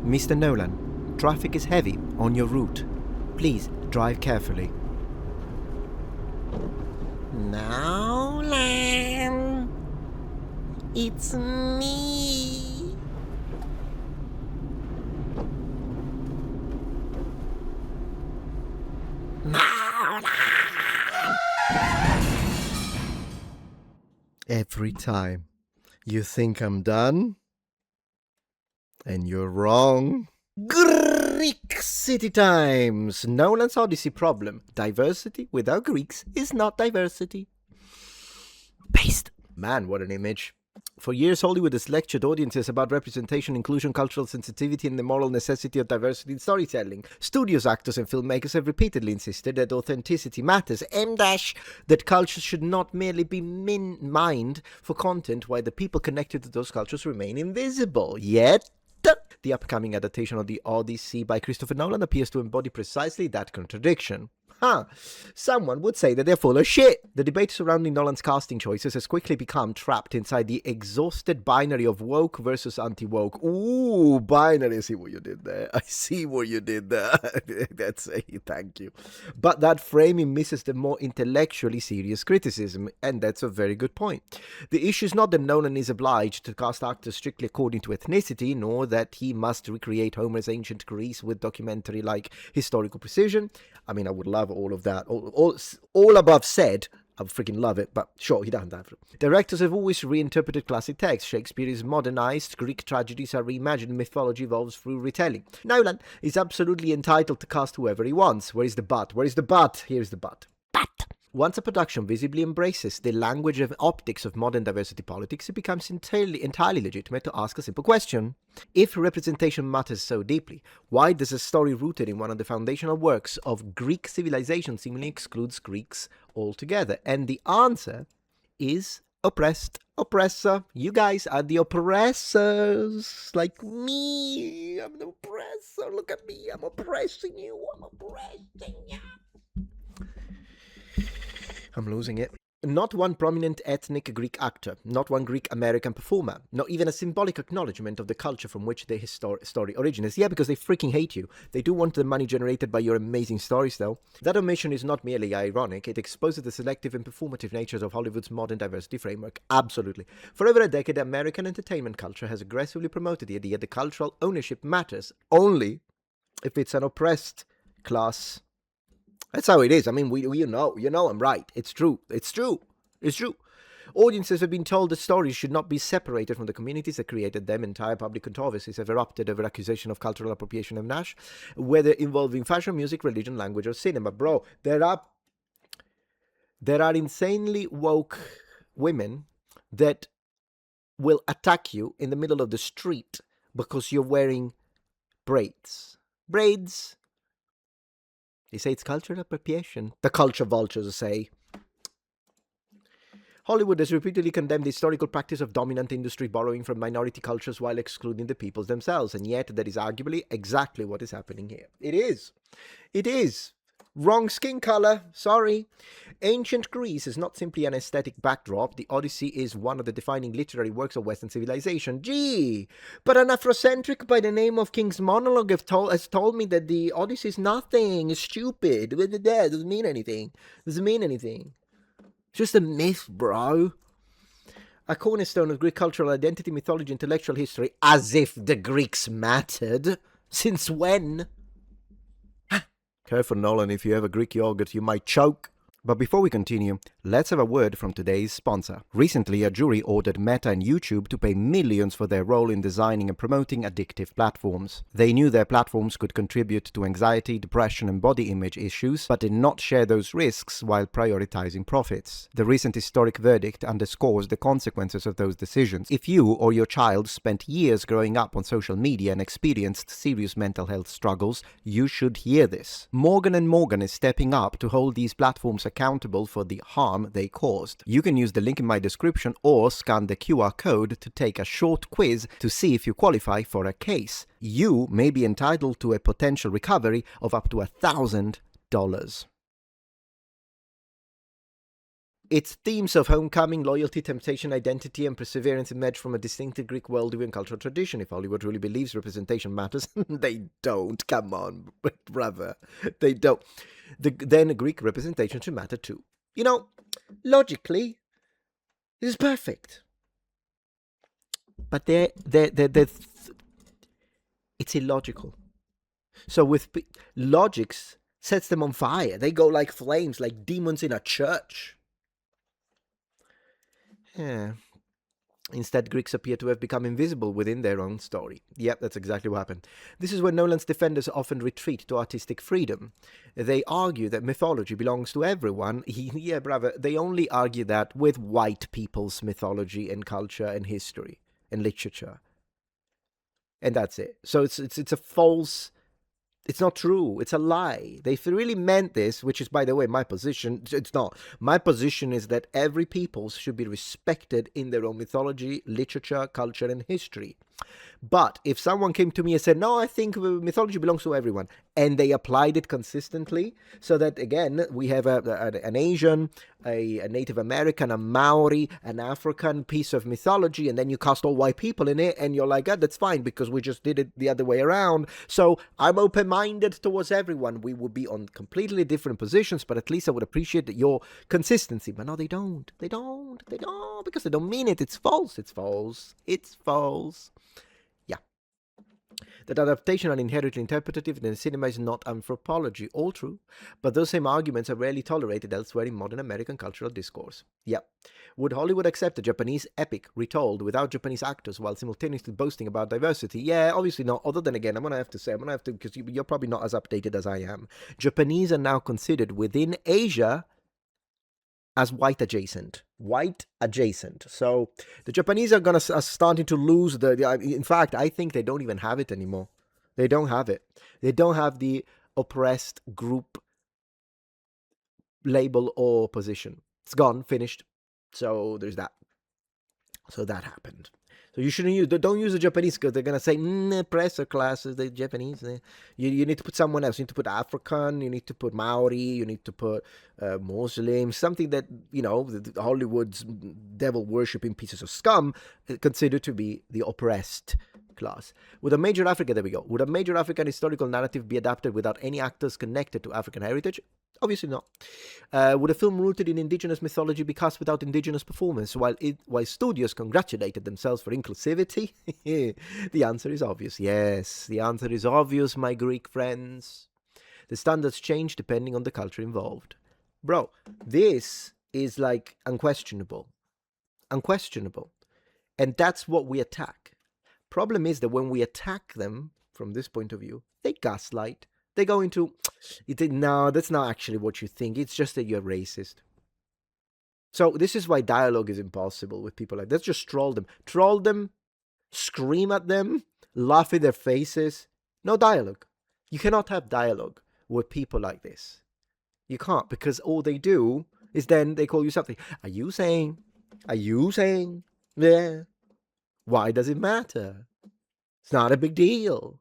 Mr. Nolan, traffic is heavy on your route. Please drive carefully. Nolan, it's me. Nolan. Every time you think I'm done, and you're wrong. Greek City Times! Nolan's Odyssey problem. Diversity without Greeks is not diversity. Paste. Man, what an image. For years, Hollywood has lectured audiences about representation, inclusion, cultural sensitivity, and the moral necessity of diversity in storytelling. Studios, actors, and filmmakers have repeatedly insisted that authenticity matters, that cultures should not merely be mined for content, while the people connected to those cultures remain invisible. Yet, the upcoming adaptation of the Odyssey by Christopher Nolan appears to embody precisely that contradiction. Someone would say that they're full of shit. The debate surrounding Nolan's casting choices has quickly become trapped inside the exhausted binary of woke versus anti-woke. Ooh, binary. I see what you did there. That's a thank you. But that framing misses the more intellectually serious criticism, and that's a very good point. The issue is not that Nolan is obliged to cast actors strictly according to ethnicity, nor that he must recreate Homer's ancient Greece with documentary-like historical precision. I mean, I would love all of that. All above said, I would freaking love it, but sure, he doesn't have to. Directors have always reinterpreted classic texts. Shakespeare is modernized, Greek tragedies are reimagined, mythology evolves through retelling. Nolan is absolutely entitled to cast whoever he wants. Where is the but? Here's the but. Once a production visibly embraces the language and optics of modern diversity politics, it becomes entirely legitimate to ask a simple question. If representation matters so deeply, why does a story rooted in one of the foundational works of Greek civilization seemingly excludes Greeks altogether? And the answer is oppressed, oppressor. You guys are the oppressors, like me. I'm the oppressor. Look at me. I'm oppressing you. I'm losing it. Not one prominent ethnic Greek actor, not one Greek American performer, not even a symbolic acknowledgement of the culture from which the story originates. Yeah, because they freaking hate you. They do want the money generated by your amazing stories, though. That omission is not merely ironic, it exposes the selective and performative natures of Hollywood's modern diversity framework. Absolutely. For over a decade, American entertainment culture has aggressively promoted the idea that cultural ownership matters only if it's an oppressed class. That's how it is. I mean, you know I'm right. It's true. Audiences have been told that stories should not be separated from the communities that created them. Entire public controversies have erupted over accusation of cultural appropriation of Nash, whether involving fashion, music, religion, language, or cinema. Bro, there are insanely woke women that will attack you in the middle of the street because you're wearing braids. They say it's cultural appropriation. The culture vultures say. Hollywood has repeatedly condemned the historical practice of dominant industry borrowing from minority cultures while excluding the peoples themselves, and yet that is arguably exactly what is happening here. It is. Wrong skin color, sorry. Ancient Greece is not simply an aesthetic backdrop. The Odyssey is one of the defining literary works of Western civilization. Gee, but an Afrocentric by the name of King's Monologue has told me that the Odyssey is nothing, it's stupid. It doesn't mean anything. Just a myth, bro. A cornerstone of Greek cultural identity, mythology, intellectual history, as if the Greeks mattered. Since when? Careful, Nolan, if you have a Greek yogurt, you might choke. But before we continue, let's have a word from today's sponsor. Recently, a jury ordered Meta and YouTube to pay millions for their role in designing and promoting addictive platforms. They knew their platforms could contribute to anxiety, depression, and body image issues, but did not share those risks while prioritizing profits. The recent historic verdict underscores the consequences of those decisions. If you or your child spent years growing up on social media and experienced serious mental health struggles, you should hear this. Morgan & Morgan is stepping up to hold these platforms accountable for the harm they caused. You can use the link in my description or scan the QR code to take a short quiz to see if you qualify for a case. You may be entitled to a potential recovery of up to $1,000. Its themes of homecoming, loyalty, temptation, identity, and perseverance emerge from a distinctive Greek worldview and cultural tradition. If Hollywood really believes representation matters, they don't. Come on, brother. They don't. Then Greek representation should matter too. You know, logically, this is perfect. But it's illogical. So with logics sets them on fire. They go like flames, like demons in a church. Yeah. Instead, Greeks appear to have become invisible within their own story. Yep, that's exactly what happened. This is where Nolan's defenders often retreat to artistic freedom. They argue that mythology belongs to everyone. Yeah, brother, they only argue that with white people's mythology and culture and history and literature. And that's it. So it's a false... It's not true. It's a lie. They really meant this, which is, by the way, my position. It's not. My position is that every people should be respected in their own mythology, literature, culture, and history. But if someone came to me and said, no, I think mythology belongs to everyone, and they applied it consistently, so that, again, we have an Asian, a Native American, a Maori, an African piece of mythology, and then you cast all white people in it, and you're like, that's fine, because we just did it the other way around. So I'm open-minded towards everyone. We would be on completely different positions, but at least I would appreciate your consistency. But no, they don't. They don't, because they don't mean it. It's false. It's false. It's false. That adaptation are inherently interpretative, then cinema is not anthropology. All true, but those same arguments are rarely tolerated elsewhere in modern American cultural discourse. Yep. Would Hollywood accept a Japanese epic retold without Japanese actors while simultaneously boasting about diversity? Yeah, obviously not. Other than, again, I'm going to have to, because you're probably not as updated as I am. Japanese are now considered within Asia as white adjacent. So the Japanese are starting to lose in fact, I think they don't even have it anymore. They don't have it. They don't have the oppressed group label or position. It's gone, finished. So there's that. So that happened. So you shouldn't don't use the Japanese, because they're going to say, oppressor classes, the Japanese. You need to put someone else. You need to put African, you need to put Maori, you need to put Muslim, something that, Hollywood's devil-worshipping pieces of scum consider to be the oppressed class. Would a major African historical narrative be adapted without any actors connected to African heritage? Obviously not. Would a film rooted in indigenous mythology be cast without indigenous performance while studios congratulated themselves for inclusivity? The answer is obvious. Yes, the answer is obvious, my Greek friends. The standards change depending on the culture involved. Bro, this is like unquestionable. And that's what we attack. Problem is that when we attack them from this point of view, they gaslight. They go into, no, that's not actually what you think. It's just that you're racist. So this is why dialogue is impossible with people like that. Let's just troll them, scream at them, laugh in their faces. No dialogue. You cannot have dialogue with people like this. You can't, because all they do is then they call you something. Are you saying? Yeah. Why does it matter? It's not a big deal.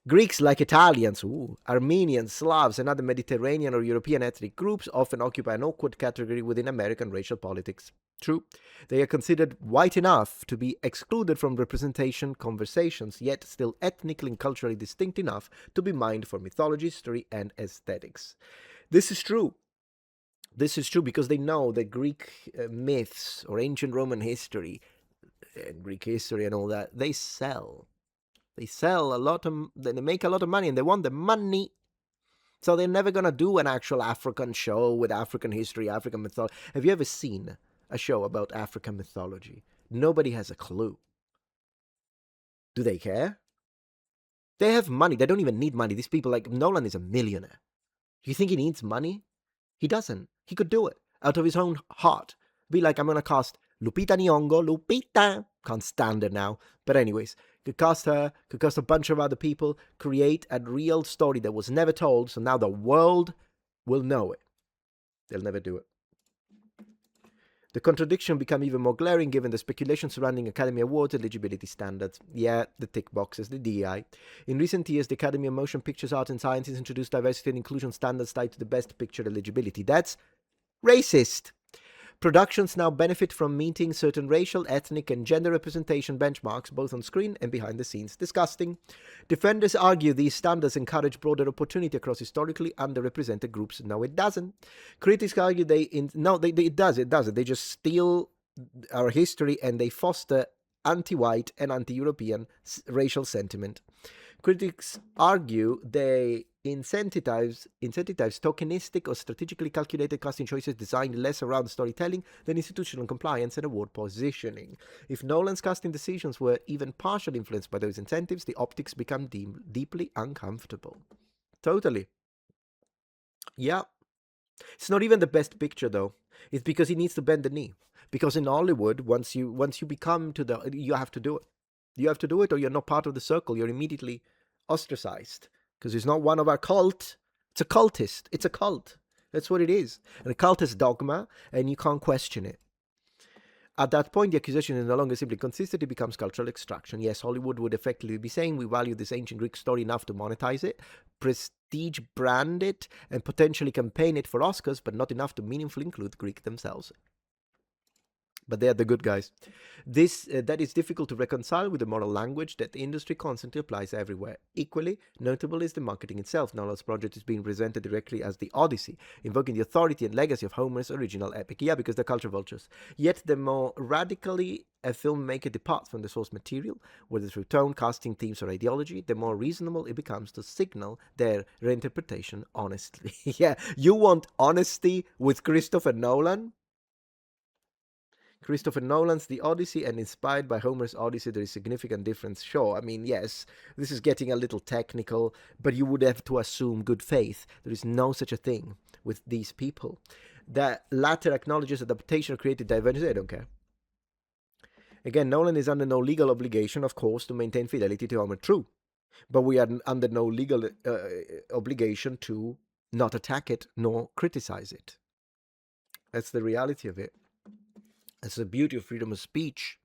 Greeks, like Italians, Armenians, Slavs, and other Mediterranean or European ethnic groups often occupy an awkward category within American racial politics. True, they are considered white enough to be excluded from representation conversations, yet still ethnically and culturally distinct enough to be mined for mythology, history, and aesthetics. This is true. Because they know that Greek myths or ancient Roman history and Greek history and all that, they sell. They sell a lot of, they make a lot of money, and they want the money. So they're never going to do an actual African show with African history, African mythology. Have you ever seen a show about African mythology? Nobody has a clue. Do they care? They have money. They don't even need money. These people, like Nolan, is a millionaire. You think he needs money? He doesn't. He could do it out of his own heart. Be like, I'm going to cast Lupita Nyong'o. Lupita! Can't stand her now. But anyways, could cast her, could cast a bunch of other people, create a real story that was never told, so now the world will know it. They'll never do it. The contradiction become even more glaring given the speculation surrounding Academy Awards eligibility standards. Yeah, the tick boxes, the DEI. In recent years, the Academy of Motion Pictures, Art and Sciences introduced diversity and inclusion standards tied to the Best Picture eligibility. That's racist. Productions now benefit from meeting certain racial, ethnic, and gender representation benchmarks both on screen and behind the scenes. Disgusting. Defenders argue these standards encourage broader opportunity across historically underrepresented groups. No, it doesn't. Critics argue it doesn't. They just steal our history and they foster anti-white and anti-European racial sentiment. Critics argue they incentivize tokenistic or strategically calculated casting choices designed less around storytelling than institutional compliance and award positioning. If Nolan's casting decisions were even partially influenced by those incentives, the optics become deeply uncomfortable. Totally. Yeah. It's not even the best picture though. It's because he needs to bend the knee. Because in Hollywood, once you become you have to do it. You have to do it or you're not part of the circle. You're immediately ostracized because he's not one of our cult. It's a cultist. It's a cult. That's what it is. And a cult is dogma and you can't question it. At that point, the accusation is no longer simply consistent, it becomes cultural extraction. Yes, Hollywood would effectively be saying we value this ancient Greek story enough to monetize it, prestige brand it, and potentially campaign it for Oscars, but not enough to meaningfully include Greek themselves. But they are the good guys. That is difficult to reconcile with the moral language that the industry constantly applies everywhere. Equally notable is the marketing itself. Nolan's project is being presented directly as the Odyssey, invoking the authority and legacy of Homer's original epic. Yeah, because they're culture vultures. Yet the more radically a filmmaker departs from the source material, whether through tone, casting, themes, or ideology, the more reasonable it becomes to signal their reinterpretation honestly. Yeah, you want honesty with Christopher Nolan? Christopher Nolan's The Odyssey and inspired by Homer's Odyssey, there is significant difference. Sure, I mean, yes, this is getting a little technical, but you would have to assume good faith. There is no such a thing with these people. The latter acknowledges adaptation of creative diversity. I don't care. Again, Nolan is under no legal obligation, of course, to maintain fidelity to Homer. True. But we are under no legal obligation to not attack it nor criticize it. That's the reality of it. It's the beauty of freedom of speech.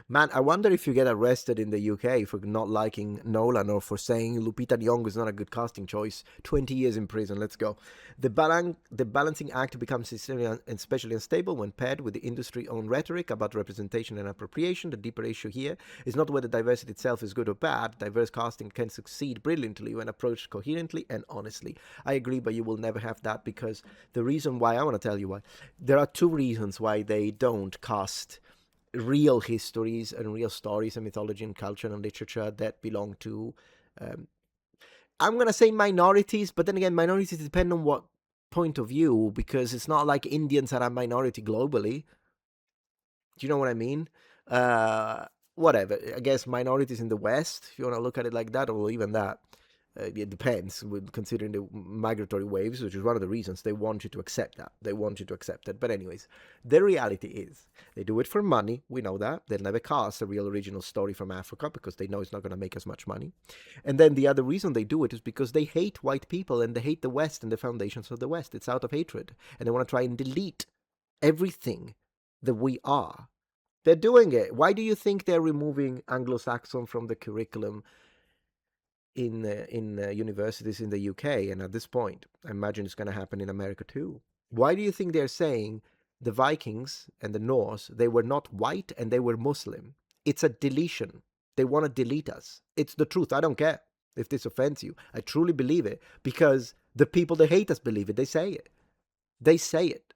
Man, I wonder if you get arrested in the UK for not liking Nolan or for saying Lupita Nyong'o is not a good casting choice. 20 years in prison, let's go. The balancing act becomes especially unstable when paired with the industry-owned rhetoric about representation and appropriation. The deeper issue here is not whether diversity itself is good or bad. Diverse casting can succeed brilliantly when approached coherently and honestly. I agree, but you will never have that because the reason why, I want to tell you why. There are two reasons why they don't cast real histories and real stories and mythology and culture and literature that belong to I'm going to say minorities, but then again, minorities depend on what point of view, because it's not like Indians are a minority globally. Do you know what I mean? Whatever, I guess minorities in the West, if you want to look at it like that, or even that, it depends, considering the migratory waves, which is one of the reasons they want you to accept that. They want you to accept it. But anyways, the reality is they do it for money. We know that. They'll never cast a real original story from Africa because they know it's not going to make as much money. And then the other reason they do it is because they hate white people and they hate the West and the foundations of the West. It's out of hatred. And they want to try and delete everything that we are. They're doing it. Why do you think they're removing Anglo-Saxon from the curriculum in universities in the UK? And at this point, I imagine it's going to happen in America too. Why do you think they're saying the Vikings and the Norse, they were not white and they were Muslim? It's a deletion. They want to delete us. It's the truth. I don't care if this offends you. I truly believe it because the people that hate us believe it. They say it. They say it.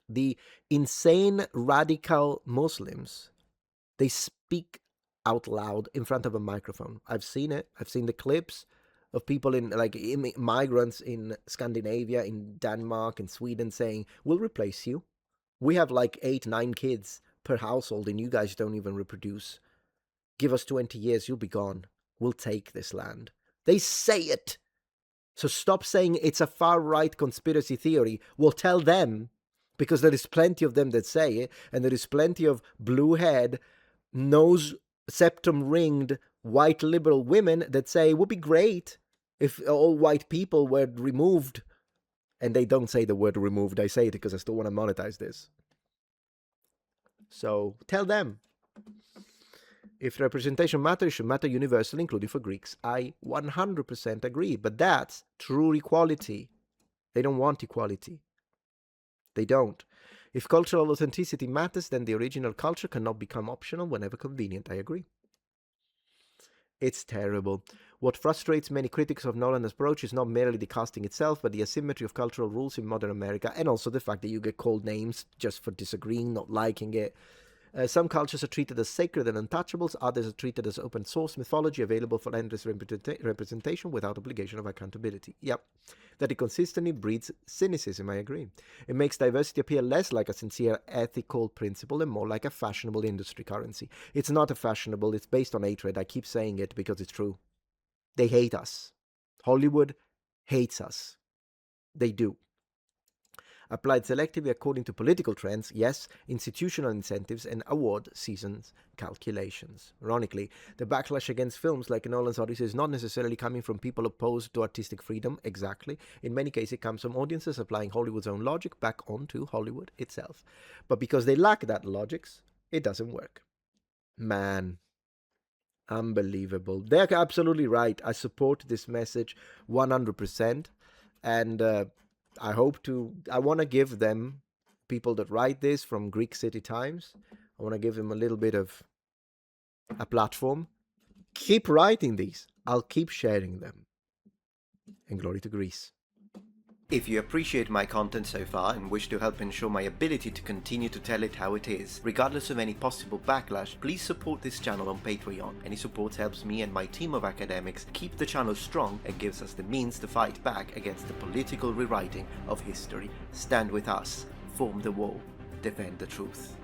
The insane radical Muslims, they speak out loud in front of a microphone. I've seen it. I've seen the clips of people in, like, migrants in Scandinavia, in Denmark, in Sweden saying, we'll replace you. We have like 8, 9 kids per household and you guys don't even reproduce. Give us 20 years, you'll be gone. We'll take this land. They say it. So stop saying it's a far-right conspiracy theory. We'll tell them, because there is plenty of them that say it, and there is plenty of blue-head, nose septum-ringed white liberal women that say it would be great if all white people were removed. And they don't say the word removed. I say it because I still want to monetize this. So tell them. If representation matters, it should matter universally, including for Greeks. I 100% agree. But that's true equality. They don't want equality. They don't. If cultural authenticity matters, then the original culture cannot become optional whenever convenient. I agree. It's terrible. What frustrates many critics of Nolan's approach is not merely the casting itself, but the asymmetry of cultural rules in modern America, and also the fact that you get called names just for disagreeing, not liking it. Some cultures are treated as sacred and untouchables, others are treated as open source mythology available for endless representation without obligation of accountability. Yep. That it consistently breeds cynicism, I agree. It makes diversity appear less like a sincere ethical principle and more like a fashionable industry currency. It's not a fashionable, it's based on hatred. I keep saying it because it's true. They hate us. Hollywood hates us. They do. Applied selectively according to political trends, yes, institutional incentives, and award seasons calculations. Ironically, the backlash against films like Nolan's Odyssey is not necessarily coming from people opposed to artistic freedom, exactly. In many cases, it comes from audiences applying Hollywood's own logic back onto Hollywood itself. But because they lack that logics, it doesn't work. Man. Unbelievable. They're absolutely right. I support this message 100%. And I want to give them, people that write this from Greek City Times, I want to give them a little bit of a platform. Keep writing these. I'll keep sharing them. And glory to Greece. If you appreciate my content so far and wish to help ensure my ability to continue to tell it how it is, regardless of any possible backlash, please support this channel on Patreon. Any support helps me and my team of academics keep the channel strong and gives us the means to fight back against the political rewriting of history. Stand with us, form the wall, defend the truth.